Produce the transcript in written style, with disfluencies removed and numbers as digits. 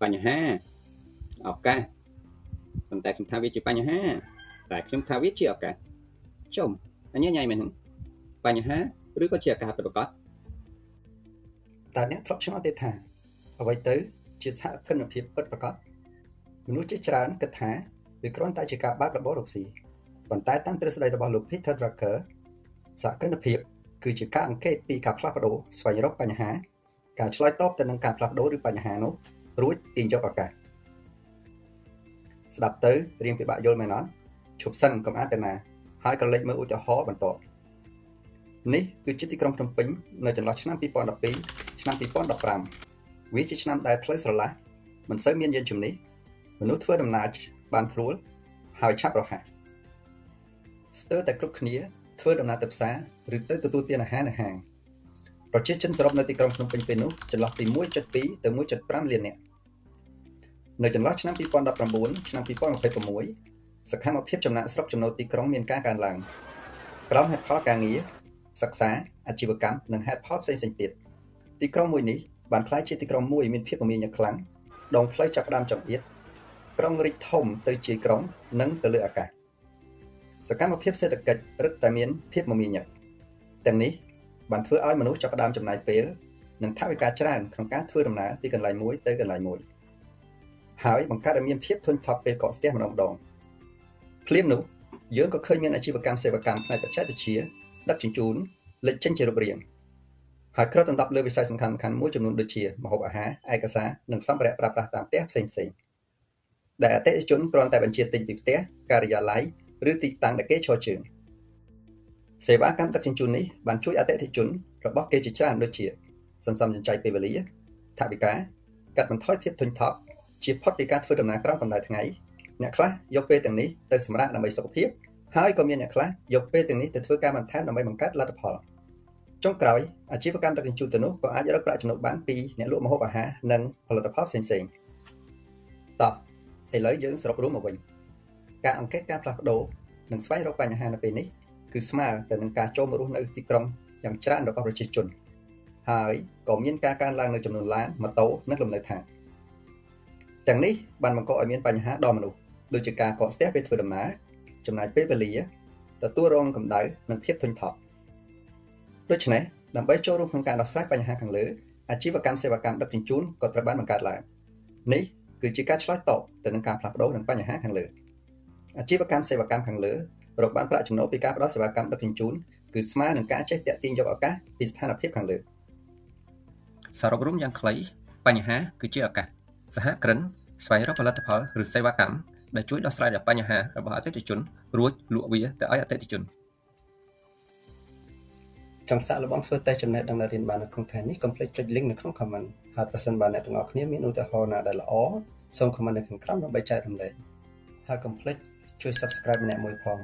បញ្ហាឱកាសប៉ុន្តែខ្ញុំថាវាជាបញ្ហាតែខ្ញុំថាវាជាឱកាសចុំអញ្ញញ៉ៃមែនហ្នឹងបញ្ហាឬក៏ជាឱកាសពិតប្រាកដតើអ្នកធ្លាប់ឆ្ងល់ទេថាអ្វីទៅជាសហគ្រិនភាពពិតប្រាកដមនុស្សជាច្រើនគិតថាវាគ្រាន់តែជាការបើករបររកស៊ីប៉ុន្តែតាមទ្រឹស្ដីរបស់លោក Peter Drucker សហគ្រិនភាពគឺជាការអង្កេតពីការផ្លាស់ប្ដូរស្វែងរកបញ្ហាការឆ្លើយតបទៅនឹងការផ្លាស់ប្ដូរឬបញ្ហានោះរួចទាញយកឱកាសស្ដាប់ទៅរៀងពិបាកយល់មែនអត់ឈប់សិនកុំអានទៅណាហើយក៏លេចមើលឧទាហរណ៍បន្តនេះគឺជាទីក្រុងភ្នំពេញនៅចន្លោះឆ្នាំ2012ឆ្នាំ2015វាជាឆ្នាំដែលផ្លូវស្រឡះមិនសូវមានយានជំនិះមនុស្សធ្វើដំណើរបានស្រួលហើយឆាប់រហ័សស្ទើរតែគ្រប់គ្នាធ្វើដំណើរទៅផ្សារឬទៅទទួលទានអាហារនៅហាងប្រជាជនសរុបនៅទីក្រុងភ្នំពេញពេលនោះចន្លោះពី 1.2 ទៅ 1.5 លាននាក់នៅចន្លោះឆ្នាំ2019ឆ្នាំ2026សកម្មភាពចំណាកស្រុកចំណូលទីក្រុងមានការកើនឡើងក្រោមហេតុផលការងារសិក្សាអាជីវកម្មនិងហេតុផលផ្សេងៗទៀតទីក្រុងមួយនេះបានក្លាយជាទីក្រុងមួយមានភាពមមាញឹកខ្លាំងដងផ្លូវចាប់ផ្ដើមចង្អៀតក្រុងរីកធំទៅជាក្រុងនិងទៅលើអាកាសសកម្មភាពសេដ្ឋកិច្ចរឹតតែមានភាពមមាញឹកទាំងនេះបានធ្វើឲ្យមនុស្សចាប់ផ្ដើមចំណាយពេលនិងថវិកាច្រើនក្នុងការធ្វើដំណើរពីកន្លែងមួយទៅកន្លែងមួយហើយបង្កើតឲ្យមានភាពធន់ថប់ពេលកកស្ទះម្ដងភ្លាមនោះយើងក៏ឃើញមានអាជីវកម្មសេវាកម្មផ្នែកបច្ចេកវិទ្យាដឹកជញ្ជូនលេចចេញជារូបរាងហើយគ្របដណ្ដប់លើវិស័យសំខាន់ៗមួយចំនួនដូចជាម្ហូបអាហារឯកសារនិងសម្ភារៈប្រើប្រាស់តាមផ្ទះផ្សេងៗដែលអតិថិជនគ្រាន់តែបញ្ជាទិញពីផ្ទះការិយាល័យឬទីតាំងដែលគេឈរជើងសេវាកម្មដឹកជញ្ជូននេះបានជួយអតិថិជនរបស់គេជាច្រើនដូចជាសន្សំសំចៃពេលវេលាថវិកាកាត់បន្ថយភាពធុញថប់ជៀសផុតពីការធ្វើដំណើរក្រោមកម្ដៅថ្ងៃអ្នកខ្លះយកពេលទាំងនេះទៅសម្រាកដើម្បីសុខភាពហើយក៏មានអ្នកខ្លះយកពេលទាំងនេះទៅធ្វើការបន្ថែមដើម្បីបង្កើតលទ្ធផលចុងក្រោយអាជីវកម្មដឹកជញ្ជូនទាំងនោះក៏អាចរកប្រាក់ចំណូលបានពីអ្នកលក់ម្ហូបអាហារនិងផលិតផលផ្សេងៗតោះឥឡូវយើងសរុបរួមមកវិញការអង្កេតការផ្លាស់ប្ដូរនិងស្វែងរកបញ្ហានៅពេលនេះគឺស្មើទៅនឹងការចូលមករស់នៅទីក្រុងយ៉ាងច្រើនរបស់ប្រជាជនហើយក៏មានការកើនឡើងនៅចំនួនឡានម៉ូតូនិងលំនៅឋានទាំងនេះបានបង្កឲ្យមានបញ្ហាដល់មនុស្សដូចជាការកកស្ទះពេលធ្វើដំណើរចំណាយពេលវេលាទទួលរងកម្ដៅនិងភាពធុញថប់ដូច្នេះដើម្បីចូលរួមក្នុងការដោះស្រាយបញ្ហាខាងលើអាជីវកម្មសេវាកម្មដឹកជញ្ជូនក៏ត្រូវបានបង្កើតឡើងនេះគឺជាការឆ្លើយតបទៅនឹងការផ្លាស់ប្ដូរនិងបញ្ហាខាងលើអាជីវកម្មសេវាកម្មខាងលើរកបានប្រាក់ចំណូលពីការផ្ដល់សេវាកម្មដឹកជញ្ជូនគឺស្មើនឹងការចេះតាក់ទាញយកឱកាសពីស្ថានភាពខាងលើសរុបរួមយ៉ាងខ្លីបញ្ហាគឺជាឱកាសសហគ្រិនស្វែងរកផលិតផលឬសេវាកម្មដែលជួយដោះស្រាយដល់បញ្ហារបស់អតិថិជនរួចលក់វាទៅឲ្យអតិថិជនចង់សាកល្បងធ្វើតេស្តចំណេះដឹងដែលរៀនបាននៅក្នុងថ្ងៃនេះកុំភ្លេចចុច link នៅក្នុង comment ហើយប្រសិនបើអ្នកទាំងអស់គ្នាមានឧទាហរណ៍ណាដែលល្អសូម comment នៅខាងក្រោមដើម្បីចែករំលែកហើយកុំភ្លេចជួយ subscribe ម្នាក់មួយផង